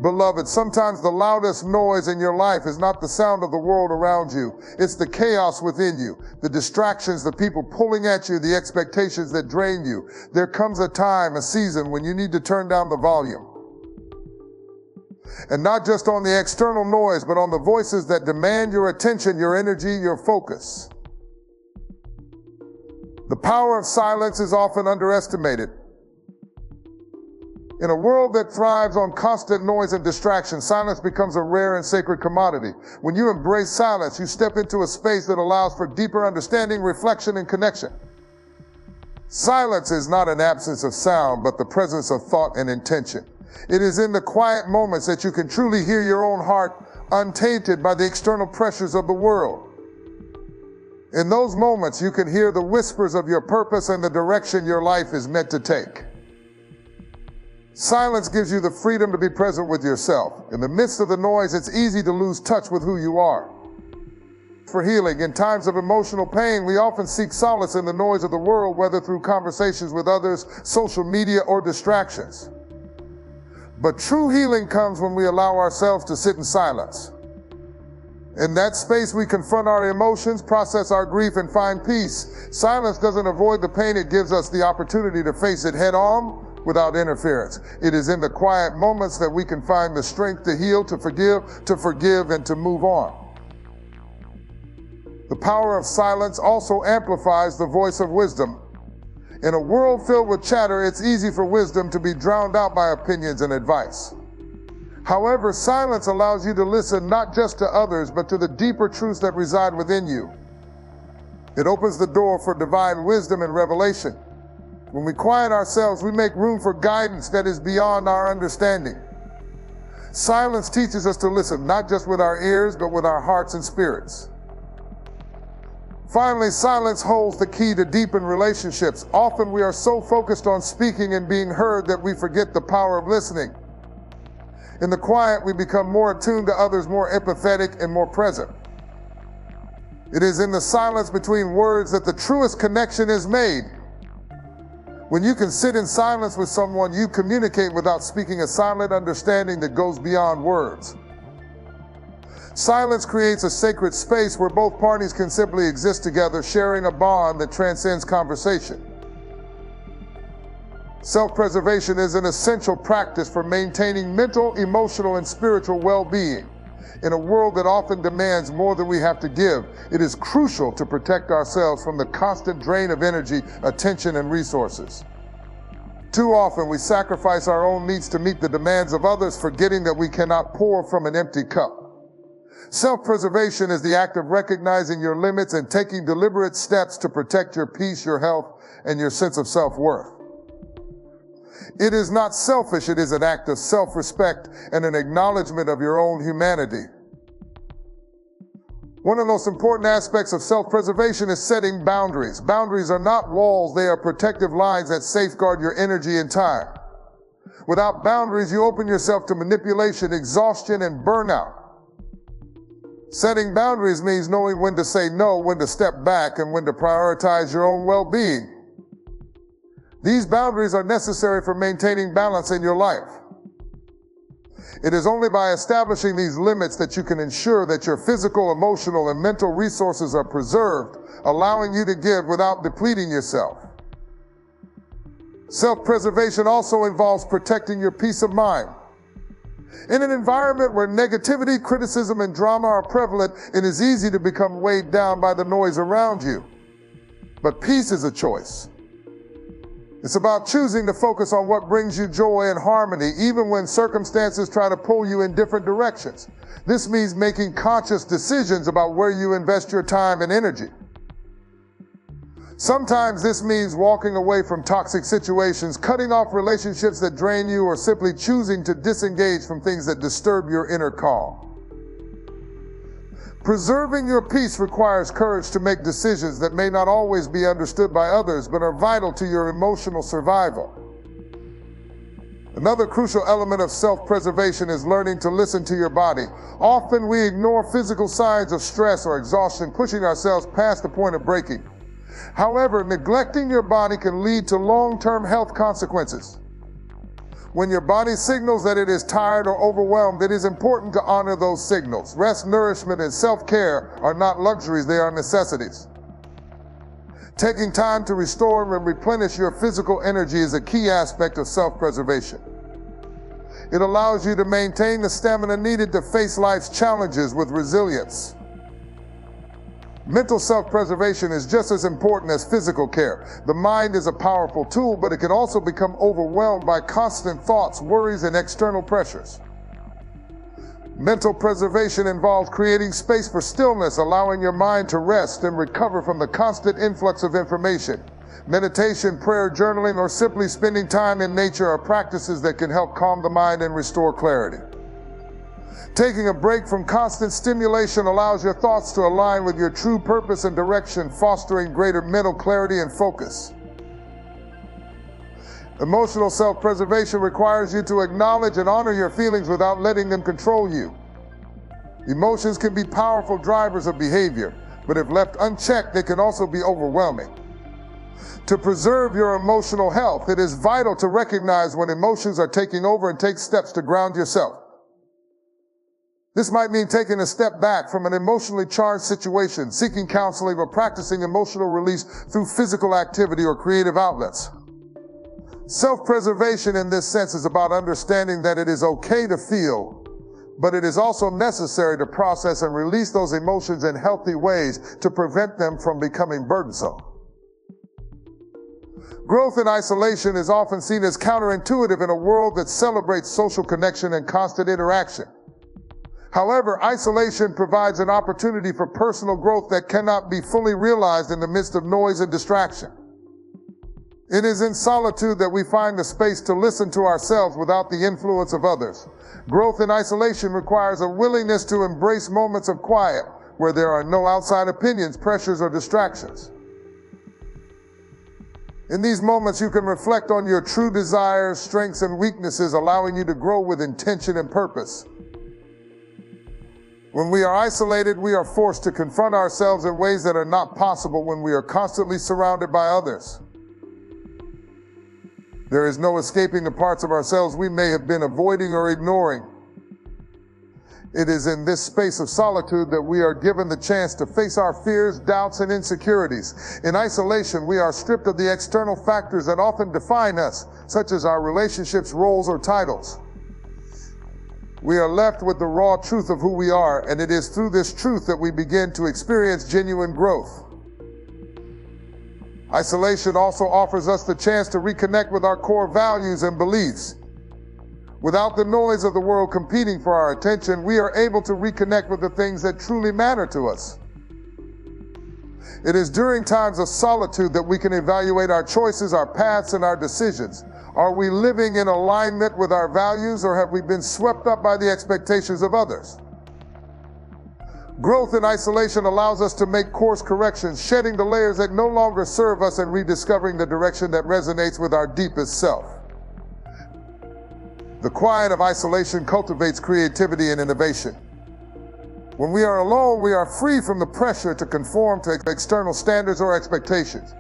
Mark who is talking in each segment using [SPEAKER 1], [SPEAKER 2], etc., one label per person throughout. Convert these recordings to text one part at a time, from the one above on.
[SPEAKER 1] Beloved, sometimes the loudest noise in your life is not the sound of the world around you. It's the chaos within you, the distractions, the people pulling at you, the expectations that drain you. There comes a time, a season, when you need to turn down the volume. And not just on the external noise, but on the voices that demand your attention, your energy, your focus. The power of silence is often underestimated. In a world that thrives on constant noise and distraction, silence becomes a rare and sacred commodity. When you embrace silence, you step into a space that allows for deeper understanding, reflection, and connection. Silence is not an absence of sound, but the presence of thought and intention. It is in the quiet moments that you can truly hear your own heart untainted by the external pressures of the world. In those moments, you can hear the whispers of your purpose and the direction your life is meant to take. Silence gives you the freedom to be present with yourself. In the midst of the noise, it's easy to lose touch with who you are. For healing, in times of emotional pain, we often seek solace in the noise of the world, whether through conversations with others, social media, or distractions. But true healing comes when we allow ourselves to sit in silence. In that space, we confront our emotions, process our grief, and find peace. Silence doesn't avoid the pain, it gives us the opportunity to face it head on without interference. It is in the quiet moments that we can find the strength to heal, to forgive, and to move on. The power of silence also amplifies the voice of wisdom. In a world filled with chatter, it's easy for wisdom to be drowned out by opinions and advice. However, silence allows you to listen not just to others, but to the deeper truths that reside within you. It opens the door for divine wisdom and revelation. When we quiet ourselves, we make room for guidance that is beyond our understanding. Silence teaches us to listen, not just with our ears, but with our hearts and spirits. Finally, silence holds the key to deepen relationships. Often we are so focused on speaking and being heard that we forget the power of listening. In the quiet, we become more attuned to others, more empathetic, and more present. It is in the silence between words that the truest connection is made. When you can sit in silence with someone, you communicate without speaking, a silent understanding that goes beyond words. Silence creates a sacred space where both parties can simply exist together, sharing a bond that transcends conversation. Self-preservation is an essential practice for maintaining mental, emotional, and spiritual well-being. In a world that often demands more than we have to give, it is crucial to protect ourselves from the constant drain of energy, attention, and resources. Too often, we sacrifice our own needs to meet the demands of others, forgetting that we cannot pour from an empty cup. Self-preservation is the act of recognizing your limits and taking deliberate steps to protect your peace, your health, and your sense of self-worth. It is not selfish, it is an act of self-respect and an acknowledgement of your own humanity. One of the most important aspects of self-preservation is setting boundaries. Boundaries are not walls, they are protective lines that safeguard your energy and time. Without boundaries, you open yourself to manipulation, exhaustion, and burnout. Setting boundaries means knowing when to say no, when to step back, and when to prioritize your own well-being. These boundaries are necessary for maintaining balance in your life. It is only by establishing these limits that you can ensure that your physical, emotional, and mental resources are preserved, allowing you to give without depleting yourself. Self-preservation also involves protecting your peace of mind. In an environment where negativity, criticism, and drama are prevalent, it is easy to become weighed down by the noise around you. But peace is a choice. It's about choosing to focus on what brings you joy and harmony, even when circumstances try to pull you in different directions. This means making conscious decisions about where you invest your time and energy. Sometimes this means walking away from toxic situations, cutting off relationships that drain you, or simply choosing to disengage from things that disturb your inner calm. Preserving your peace requires courage to make decisions that may not always be understood by others, but are vital to your emotional survival. Another crucial element of self-preservation is learning to listen to your body. Often we ignore physical signs of stress or exhaustion, pushing ourselves past the point of breaking. However, neglecting your body can lead to long-term health consequences. When your body signals that it is tired or overwhelmed, it is important to honor those signals. Rest, nourishment, and self-care are not luxuries, they are necessities. Taking time to restore and replenish your physical energy is a key aspect of self-preservation. It allows you to maintain the stamina needed to face life's challenges with resilience. Mental self-preservation is just as important as physical care. The mind is a powerful tool, but it can also become overwhelmed by constant thoughts, worries, and external pressures. Mental preservation involves creating space for stillness, allowing your mind to rest and recover from the constant influx of information. Meditation, prayer, journaling, or simply spending time in nature are practices that can help calm the mind and restore clarity. Taking a break from constant stimulation allows your thoughts to align with your true purpose and direction, fostering greater mental clarity and focus. Emotional self-preservation requires you to acknowledge and honor your feelings without letting them control you. Emotions can be powerful drivers of behavior, but if left unchecked, they can also be overwhelming. To preserve your emotional health, it is vital to recognize when emotions are taking over and take steps to ground yourself. This might mean taking a step back from an emotionally charged situation, seeking counseling, or practicing emotional release through physical activity or creative outlets. Self-preservation in this sense is about understanding that it is okay to feel, but it is also necessary to process and release those emotions in healthy ways to prevent them from becoming burdensome. Growth in isolation is often seen as counterintuitive in a world that celebrates social connection and constant interaction. However, isolation provides an opportunity for personal growth that cannot be fully realized in the midst of noise and distraction. It is in solitude that we find the space to listen to ourselves without the influence of others. Growth in isolation requires a willingness to embrace moments of quiet where there are no outside opinions, pressures, or distractions. In these moments, you can reflect on your true desires, strengths, and weaknesses, allowing you to grow with intention and purpose. When we are isolated, we are forced to confront ourselves in ways that are not possible when we are constantly surrounded by others. There is no escaping the parts of ourselves we may have been avoiding or ignoring. It is in this space of solitude that we are given the chance to face our fears, doubts, and insecurities. In isolation, we are stripped of the external factors that often define us, such as our relationships, roles, or titles. We are left with the raw truth of who we are, and it is through this truth that we begin to experience genuine growth. Isolation also offers us the chance to reconnect with our core values and beliefs. Without the noise of the world competing for our attention, we are able to reconnect with the things that truly matter to us. It is during times of solitude that we can evaluate our choices, our paths, and our decisions. Are we living in alignment with our values, or have we been swept up by the expectations of others? Growth in isolation allows us to make course corrections, shedding the layers that no longer serve us and rediscovering the direction that resonates with our deepest self. The quiet of isolation cultivates creativity and innovation. When we are alone, we are free from the pressure to conform to external standards or expectations.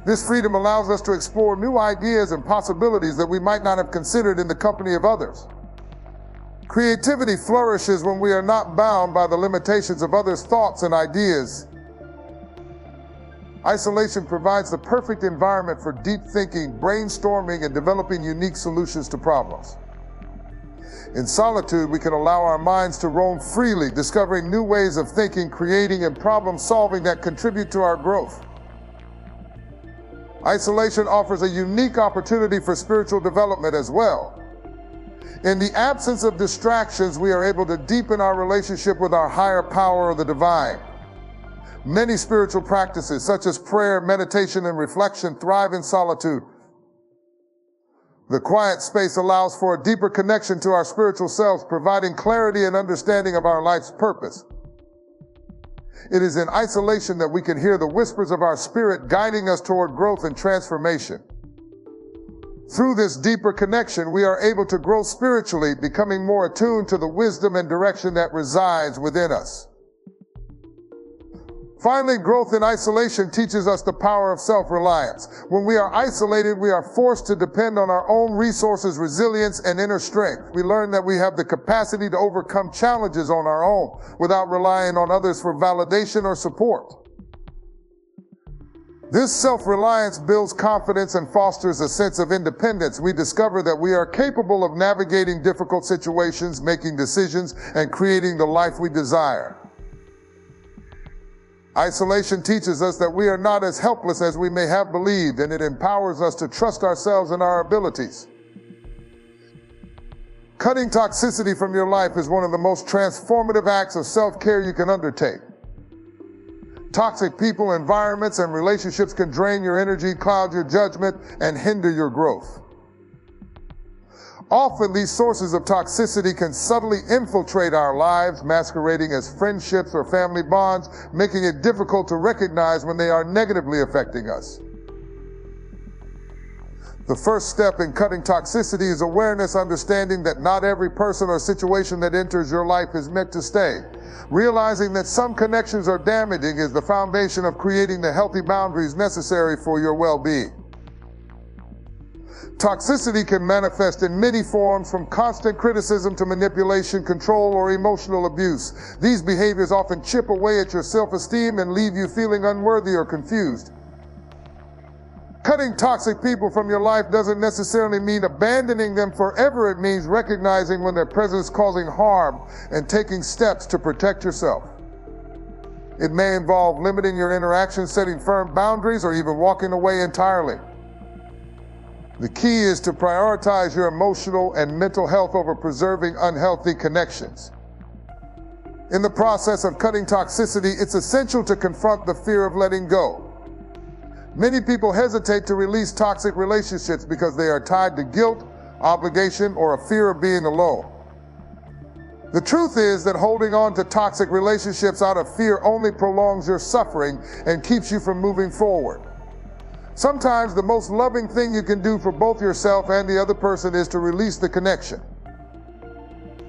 [SPEAKER 1] This freedom allows us to explore new ideas and possibilities that we might not have considered in the company of others. Creativity flourishes when we are not bound by the limitations of others' thoughts and ideas. Isolation provides the perfect environment for deep thinking, brainstorming, and developing unique solutions to problems. In solitude, we can allow our minds to roam freely, discovering new ways of thinking, creating, and problem solving that contribute to our growth. Isolation offers a unique opportunity for spiritual development as well. In the absence of distractions, we are able to deepen our relationship with our higher power or the divine. Many spiritual practices, such as prayer, meditation, and reflection, thrive in solitude. The quiet space allows for a deeper connection to our spiritual selves, providing clarity and understanding of our life's purpose. It is in isolation that we can hear the whispers of our spirit guiding us toward growth and transformation. Through this deeper connection, we are able to grow spiritually, becoming more attuned to the wisdom and direction that resides within us. Finally, growth in isolation teaches us the power of self-reliance. When we are isolated, we are forced to depend on our own resources, resilience, and inner strength. We learn that we have the capacity to overcome challenges on our own without relying on others for validation or support. This self-reliance builds confidence and fosters a sense of independence. We discover that we are capable of navigating difficult situations, making decisions, and creating the life we desire. Isolation teaches us that we are not as helpless as we may have believed, and it empowers us to trust ourselves and our abilities. Cutting toxicity from your life is one of the most transformative acts of self-care you can undertake. Toxic people, environments, and relationships can drain your energy, cloud your judgment, and hinder your growth. Often, these sources of toxicity can subtly infiltrate our lives, masquerading as friendships or family bonds, making it difficult to recognize when they are negatively affecting us. The first step in cutting toxicity is awareness, understanding that not every person or situation that enters your life is meant to stay. Realizing that some connections are damaging is the foundation of creating the healthy boundaries necessary for your well-being. Toxicity can manifest in many forms, from constant criticism to manipulation, control, or emotional abuse. These behaviors often chip away at your self-esteem and leave you feeling unworthy or confused. Cutting toxic people from your life doesn't necessarily mean abandoning them forever. It means recognizing when their presence is causing harm and taking steps to protect yourself. It may involve limiting your interactions, setting firm boundaries, or even walking away entirely. The key is to prioritize your emotional and mental health over preserving unhealthy connections. In the process of cutting toxicity, it's essential to confront the fear of letting go. Many people hesitate to release toxic relationships because they are tied to guilt, obligation, or a fear of being alone. The truth is that holding on to toxic relationships out of fear only prolongs your suffering and keeps you from moving forward. Sometimes the most loving thing you can do for both yourself and the other person is to release the connection.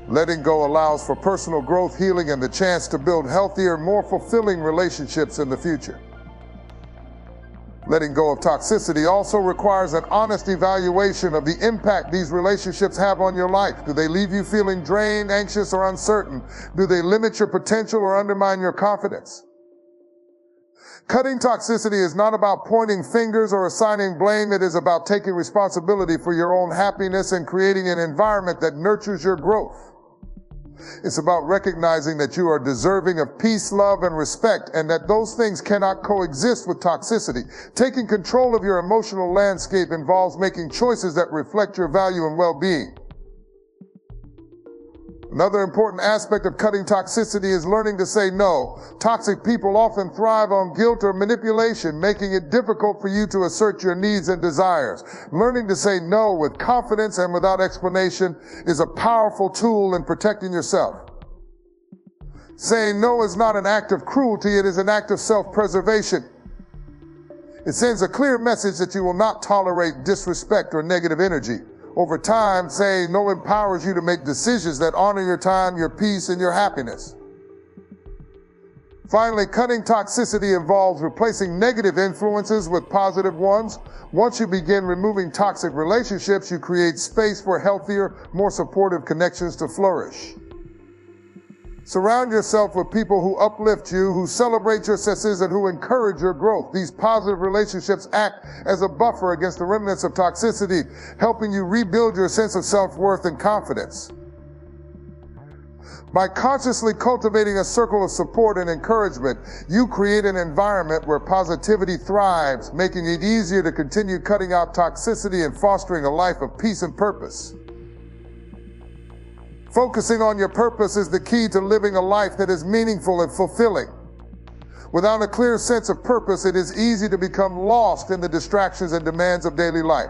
[SPEAKER 1] Letting go allows for personal growth, healing, and the chance to build healthier, more fulfilling relationships in the future. Letting go of toxicity also requires an honest evaluation of the impact these relationships have on your life. Do they leave you feeling drained, anxious, or uncertain? Do they limit your potential or undermine your confidence? Cutting toxicity is not about pointing fingers or assigning blame. It is about taking responsibility for your own happiness and creating an environment that nurtures your growth. It's about recognizing that you are deserving of peace, love, and respect, and that those things cannot coexist with toxicity. Taking control of your emotional landscape involves making choices that reflect your value and well-being. Another important aspect of cutting toxicity is learning to say no. Toxic people often thrive on guilt or manipulation, making it difficult for you to assert your needs and desires. Learning to say no with confidence and without explanation is a powerful tool in protecting yourself. Saying no is not an act of cruelty, it is an act of self-preservation. It sends a clear message that you will not tolerate disrespect or negative energy. Over time, saying no empowers you to make decisions that honor your time, your peace, and your happiness. Finally, cutting toxicity involves replacing negative influences with positive ones. Once you begin removing toxic relationships, you create space for healthier, more supportive connections to flourish. Surround yourself with people who uplift you, who celebrate your successes, and who encourage your growth. These positive relationships act as a buffer against the remnants of toxicity, helping you rebuild your sense of self-worth and confidence. By consciously cultivating a circle of support and encouragement, you create an environment where positivity thrives, making it easier to continue cutting out toxicity and fostering a life of peace and purpose. Focusing on your purpose is the key to living a life that is meaningful and fulfilling. Without a clear sense of purpose, it is easy to become lost in the distractions and demands of daily life.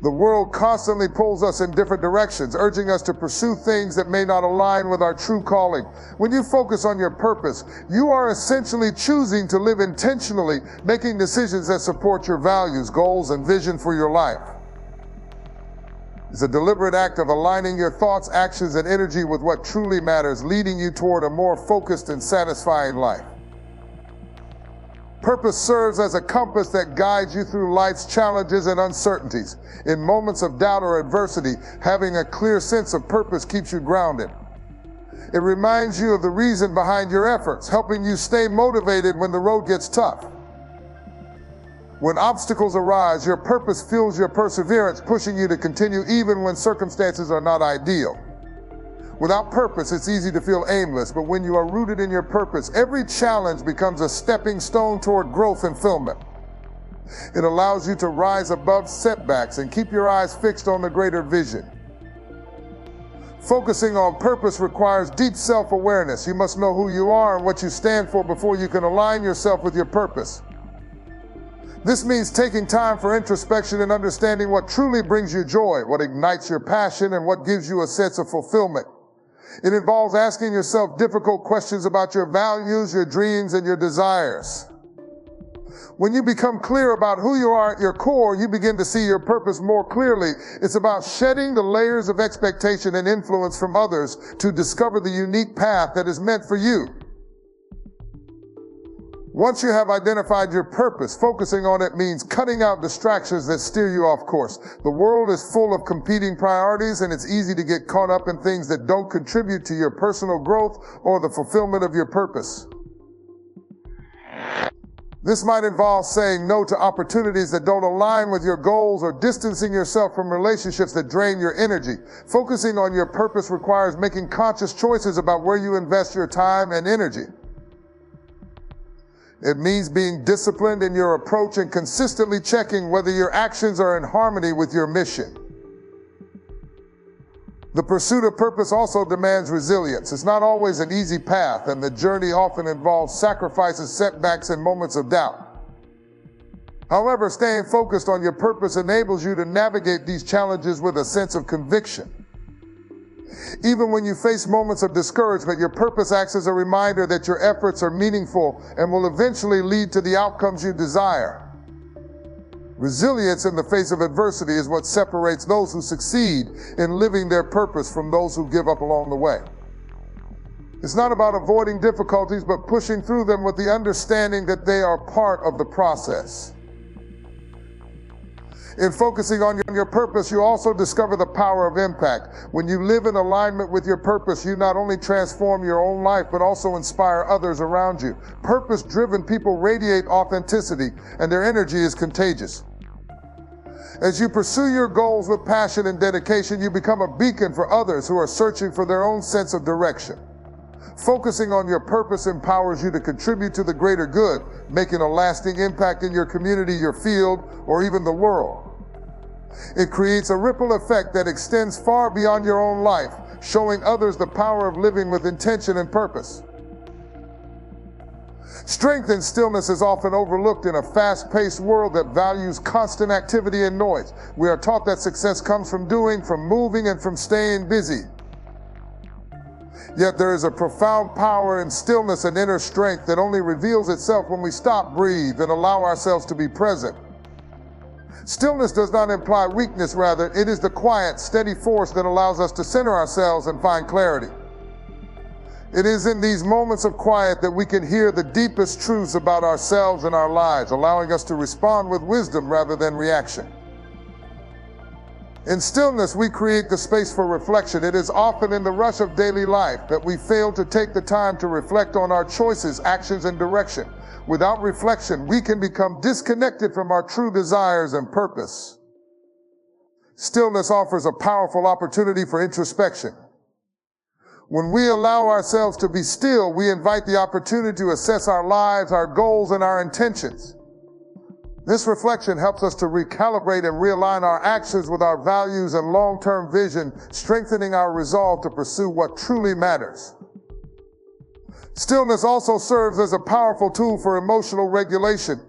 [SPEAKER 1] The world constantly pulls us in different directions, urging us to pursue things that may not align with our true calling. When you focus on your purpose, you are essentially choosing to live intentionally, making decisions that support your values, goals, and vision for your life. It's a deliberate act of aligning your thoughts, actions, and energy with what truly matters, leading you toward a more focused and satisfying life. Purpose serves as a compass that guides you through life's challenges and uncertainties. In moments of doubt or adversity, having a clear sense of purpose keeps you grounded. It reminds you of the reason behind your efforts, helping you stay motivated when the road gets tough. When obstacles arise, your purpose fuels your perseverance, pushing you to continue even when circumstances are not ideal. Without purpose, it's easy to feel aimless, but when you are rooted in your purpose, every challenge becomes a stepping stone toward growth and fulfillment. It allows you to rise above setbacks and keep your eyes fixed on the greater vision. Focusing on purpose requires deep self-awareness. You must know who you are and what you stand for before you can align yourself with your purpose. This means taking time for introspection and understanding what truly brings you joy, what ignites your passion, and what gives you a sense of fulfillment. It involves asking yourself difficult questions about your values, your dreams, and your desires. When you become clear about who you are at your core, you begin to see your purpose more clearly. It's about shedding the layers of expectation and influence from others to discover the unique path that is meant for you. Once you have identified your purpose, focusing on it means cutting out distractions that steer you off course. The world is full of competing priorities, and it's easy to get caught up in things that don't contribute to your personal growth or the fulfillment of your purpose. This might involve saying no to opportunities that don't align with your goals or distancing yourself from relationships that drain your energy. Focusing on your purpose requires making conscious choices about where you invest your time and energy. It means being disciplined in your approach and consistently checking whether your actions are in harmony with your mission. The pursuit of purpose also demands resilience. It's not always an easy path, and the journey often involves sacrifices, setbacks, and moments of doubt. However, staying focused on your purpose enables you to navigate these challenges with a sense of conviction. Even when you face moments of discouragement, your purpose acts as a reminder that your efforts are meaningful and will eventually lead to the outcomes you desire. Resilience in the face of adversity is what separates those who succeed in living their purpose from those who give up along the way. It's not about avoiding difficulties, but pushing through them with the understanding that they are part of the process. In focusing on your purpose, you also discover the power of impact. When you live in alignment with your purpose, you not only transform your own life, but also inspire others around you. Purpose-driven people radiate authenticity, and their energy is contagious. As you pursue your goals with passion and dedication, you become a beacon for others who are searching for their own sense of direction. Focusing on your purpose empowers you to contribute to the greater good, making a lasting impact in your community, your field, or even the world. It creates a ripple effect that extends far beyond your own life, showing others the power of living with intention and purpose. Strength and stillness is often overlooked in a fast-paced world that values constant activity and noise. We are taught that success comes from doing, from moving, and from staying busy. Yet there is a profound power in stillness and inner strength that only reveals itself when we stop, breathe, and allow ourselves to be present. Stillness does not imply weakness, rather, it is the quiet, steady force that allows us to center ourselves and find clarity. It is in these moments of quiet that we can hear the deepest truths about ourselves and our lives, allowing us to respond with wisdom rather than reaction. In stillness, we create the space for reflection. It is often in the rush of daily life that we fail to take the time to reflect on our choices, actions, and direction. Without reflection, we can become disconnected from our true desires and purpose. Stillness offers a powerful opportunity for introspection. When we allow ourselves to be still, we invite the opportunity to assess our lives, our goals, and our intentions. This reflection helps us to recalibrate and realign our actions with our values and long-term vision, strengthening our resolve to pursue what truly matters. Stillness also serves as a powerful tool for emotional regulation.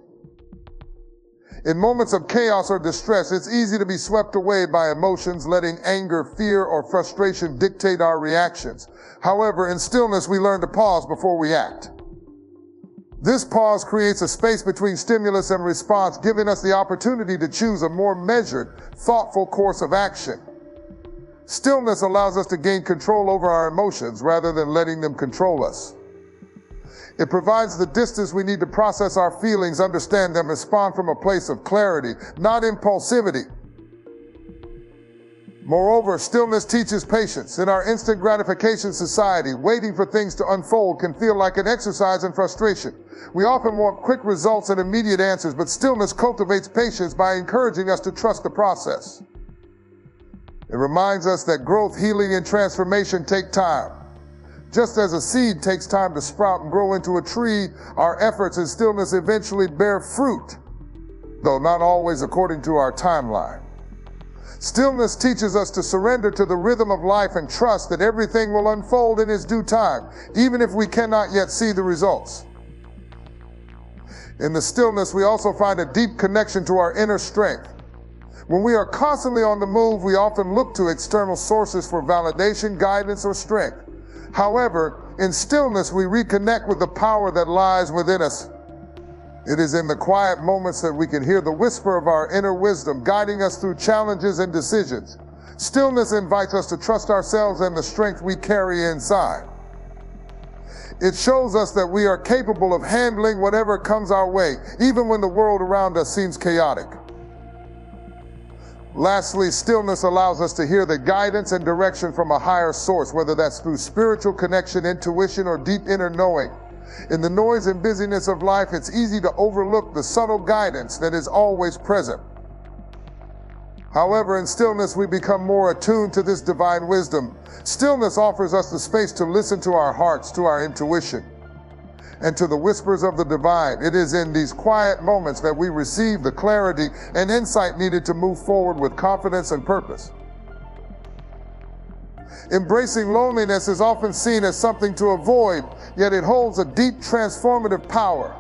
[SPEAKER 1] In moments of chaos or distress, it's easy to be swept away by emotions, letting anger, fear, or frustration dictate our reactions. However, in stillness, we learn to pause before we act. This pause creates a space between stimulus and response, giving us the opportunity to choose a more measured, thoughtful course of action. Stillness allows us to gain control over our emotions rather than letting them control us. It provides the distance we need to process our feelings, understand them, respond from a place of clarity, not impulsivity. Moreover, stillness teaches patience. In our instant gratification society, waiting for things to unfold can feel like an exercise in frustration. We often want quick results and immediate answers, but stillness cultivates patience by encouraging us to trust the process. It reminds us that growth, healing, and transformation take time. Just as a seed takes time to sprout and grow into a tree, our efforts in stillness eventually bear fruit, though not always according to our timeline. Stillness teaches us to surrender to the rhythm of life and trust that everything will unfold in its due time, even if we cannot yet see the results. In the stillness, we also find a deep connection to our inner strength. When we are constantly on the move, we often look to external sources for validation, guidance, or strength. However, in stillness, we reconnect with the power that lies within us. It is in the quiet moments that we can hear the whisper of our inner wisdom guiding us through challenges and decisions. Stillness invites us to trust ourselves and the strength we carry inside. It shows us that we are capable of handling whatever comes our way, even when the world around us seems chaotic. Lastly, stillness allows us to hear the guidance and direction from a higher source, whether that's through spiritual connection, intuition, or deep inner knowing. In the noise and busyness of life, it's easy to overlook the subtle guidance that is always present. However, in stillness, we become more attuned to this divine wisdom. Stillness offers us the space to listen to our hearts, to our intuition, and to the whispers of the divine. It is in these quiet moments that we receive the clarity and insight needed to move forward with confidence and purpose. Embracing loneliness is often seen as something to avoid, yet it holds a deep transformative power.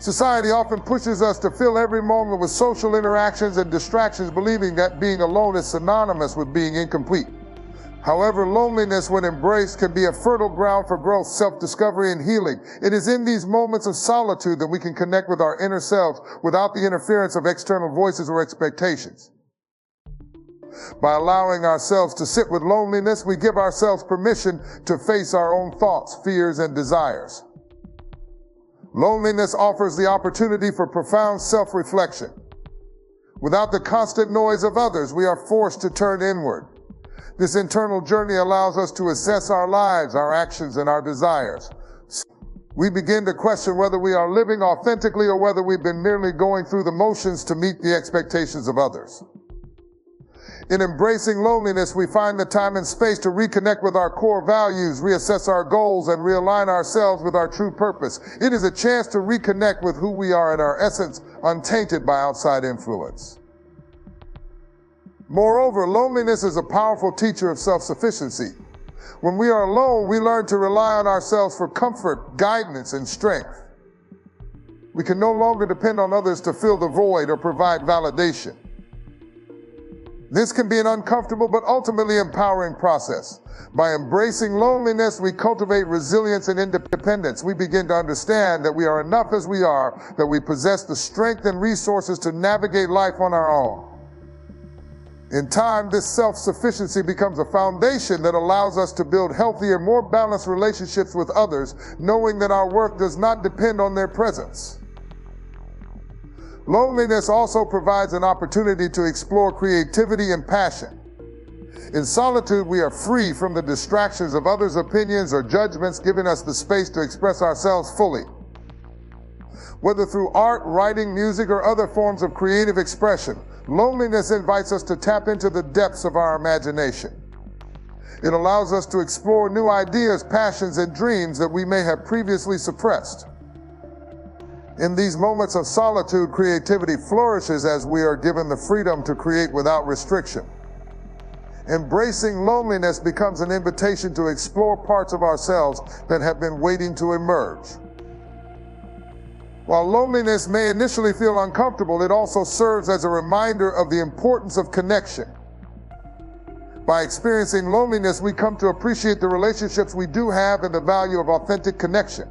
[SPEAKER 1] Society often pushes us to fill every moment with social interactions and distractions, believing that being alone is synonymous with being incomplete. However, loneliness, when embraced, can be a fertile ground for growth, self-discovery, and healing. It is in these moments of solitude that we can connect with our inner selves without the interference of external voices or expectations. By allowing ourselves to sit with loneliness, we give ourselves permission to face our own thoughts, fears, and desires. Loneliness offers the opportunity for profound self-reflection. Without the constant noise of others, we are forced to turn inward. This internal journey allows us to assess our lives, our actions, and our desires. We begin to question whether we are living authentically or whether we've been merely going through the motions to meet the expectations of others. In embracing loneliness, we find the time and space to reconnect with our core values, reassess our goals, and realign ourselves with our true purpose. It is a chance to reconnect with who we are in our essence, untainted by outside influence. Moreover, loneliness is a powerful teacher of self-sufficiency. When we are alone, we learn to rely on ourselves for comfort, guidance, and strength. We can no longer depend on others to fill the void or provide validation. This can be an uncomfortable but ultimately empowering process. By embracing loneliness, we cultivate resilience and independence. We begin to understand that we are enough as we are, that we possess the strength and resources to navigate life on our own. In time, this self-sufficiency becomes a foundation that allows us to build healthier, more balanced relationships with others, knowing that our worth does not depend on their presence. Loneliness also provides an opportunity to explore creativity and passion. In solitude, we are free from the distractions of others' opinions or judgments, giving us the space to express ourselves fully. Whether through art, writing, music, or other forms of creative expression, loneliness invites us to tap into the depths of our imagination. It allows us to explore new ideas, passions, and dreams that we may have previously suppressed. In these moments of solitude, creativity flourishes as we are given the freedom to create without restriction. Embracing loneliness becomes an invitation to explore parts of ourselves that have been waiting to emerge. While loneliness may initially feel uncomfortable, it also serves as a reminder of the importance of connection. By experiencing loneliness, we come to appreciate the relationships we do have and the value of authentic connection.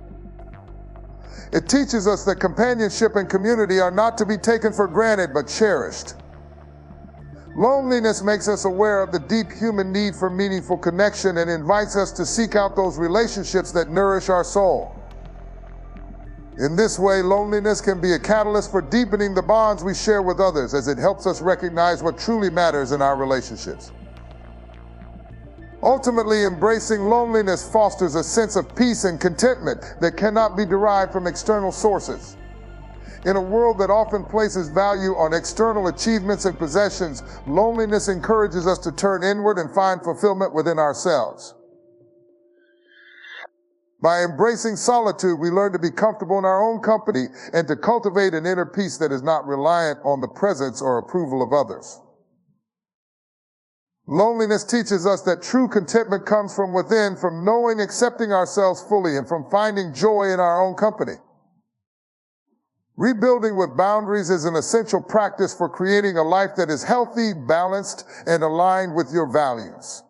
[SPEAKER 1] It teaches us that companionship and community are not to be taken for granted, but cherished. Loneliness makes us aware of the deep human need for meaningful connection and invites us to seek out those relationships that nourish our soul. In this way, loneliness can be a catalyst for deepening the bonds we share with others, as it helps us recognize what truly matters in our relationships. Ultimately, embracing loneliness fosters a sense of peace and contentment that cannot be derived from external sources. In a world that often places value on external achievements and possessions, loneliness encourages us to turn inward and find fulfillment within ourselves. By embracing solitude, we learn to be comfortable in our own company and to cultivate an inner peace that is not reliant on the presence or approval of others. Loneliness teaches us that true contentment comes from within, from knowing, accepting ourselves fully, and from finding joy in our own company. Rebuilding with boundaries is an essential practice for creating a life that is healthy, balanced, and aligned with your values.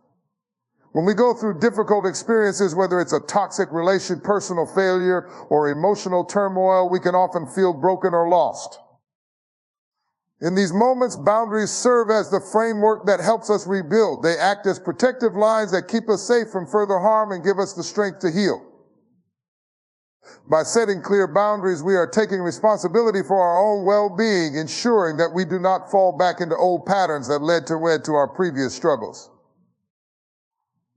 [SPEAKER 1] When we go through difficult experiences, whether it's a toxic relation, personal failure, or emotional turmoil, we can often feel broken or lost. In these moments, boundaries serve as the framework that helps us rebuild. They act as protective lines that keep us safe from further harm and give us the strength to heal. By setting clear boundaries, we are taking responsibility for our own well-being, ensuring that we do not fall back into old patterns that led to our previous struggles.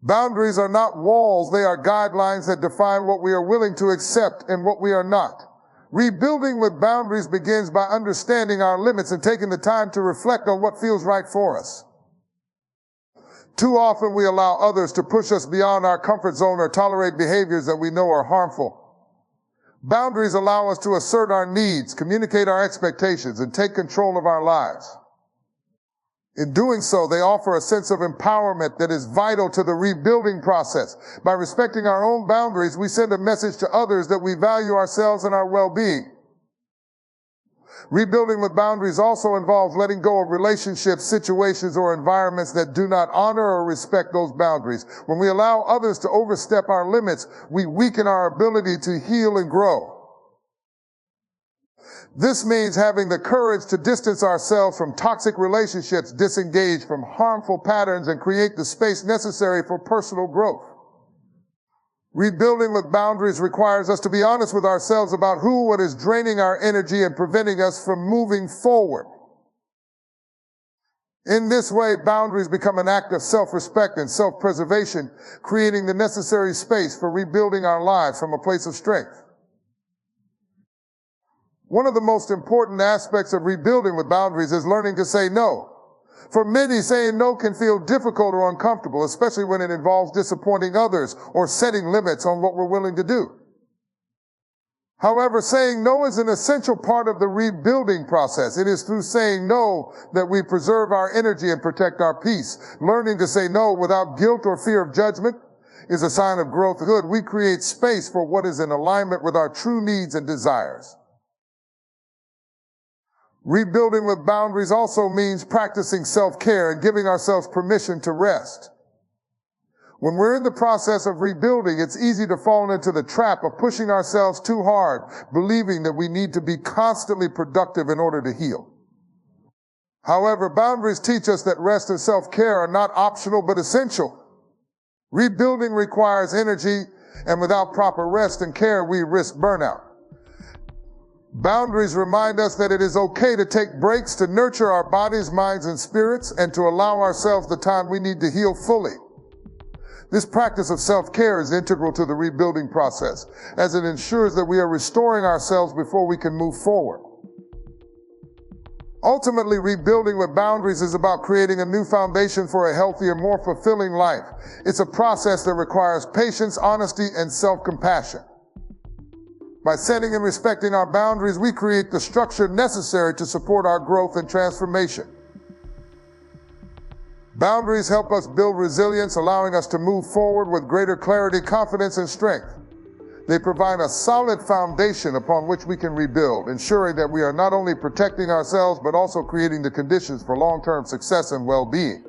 [SPEAKER 1] Boundaries are not walls, they are guidelines that define what we are willing to accept and what we are not. Rebuilding with boundaries begins by understanding our limits and taking the time to reflect on what feels right for us. Too often we allow others to push us beyond our comfort zone or tolerate behaviors that we know are harmful. Boundaries allow us to assert our needs, communicate our expectations, and take control of our lives. In doing so, they offer a sense of empowerment that is vital to the rebuilding process. By respecting our own boundaries, we send a message to others that we value ourselves and our well-being. Rebuilding with boundaries also involves letting go of relationships, situations, or environments that do not honor or respect those boundaries. When we allow others to overstep our limits, we weaken our ability to heal and grow. This means having the courage to distance ourselves from toxic relationships, disengage from harmful patterns, and create the space necessary for personal growth. Rebuilding with boundaries requires us to be honest with ourselves about what is draining our energy and preventing us from moving forward. In this way, boundaries become an act of self-respect and self-preservation, creating the necessary space for rebuilding our lives from a place of strength. One of the most important aspects of rebuilding with boundaries is learning to say no. For many, saying no can feel difficult or uncomfortable, especially when it involves disappointing others or setting limits on what we're willing to do. However, saying no is an essential part of the rebuilding process. It is through saying no that we preserve our energy and protect our peace. Learning to say no without guilt or fear of judgment is a sign of growth. We create space for what is in alignment with our true needs and desires. Rebuilding with boundaries also means practicing self-care and giving ourselves permission to rest. When we're in the process of rebuilding, it's easy to fall into the trap of pushing ourselves too hard, believing that we need to be constantly productive in order to heal. However, boundaries teach us that rest and self-care are not optional but essential. Rebuilding requires energy, and without proper rest and care, we risk burnout. Boundaries remind us that it is okay to take breaks to nurture our bodies, minds, and spirits, and to allow ourselves the time we need to heal fully. This practice of self-care is integral to the rebuilding process, as it ensures that we are restoring ourselves before we can move forward. Ultimately, rebuilding with boundaries is about creating a new foundation for a healthier, more fulfilling life. It's a process that requires patience, honesty, and self-compassion. By setting and respecting our boundaries, we create the structure necessary to support our growth and transformation. Boundaries help us build resilience, allowing us to move forward with greater clarity, confidence, and strength. They provide a solid foundation upon which we can rebuild, ensuring that we are not only protecting ourselves, but also creating the conditions for long-term success and well-being.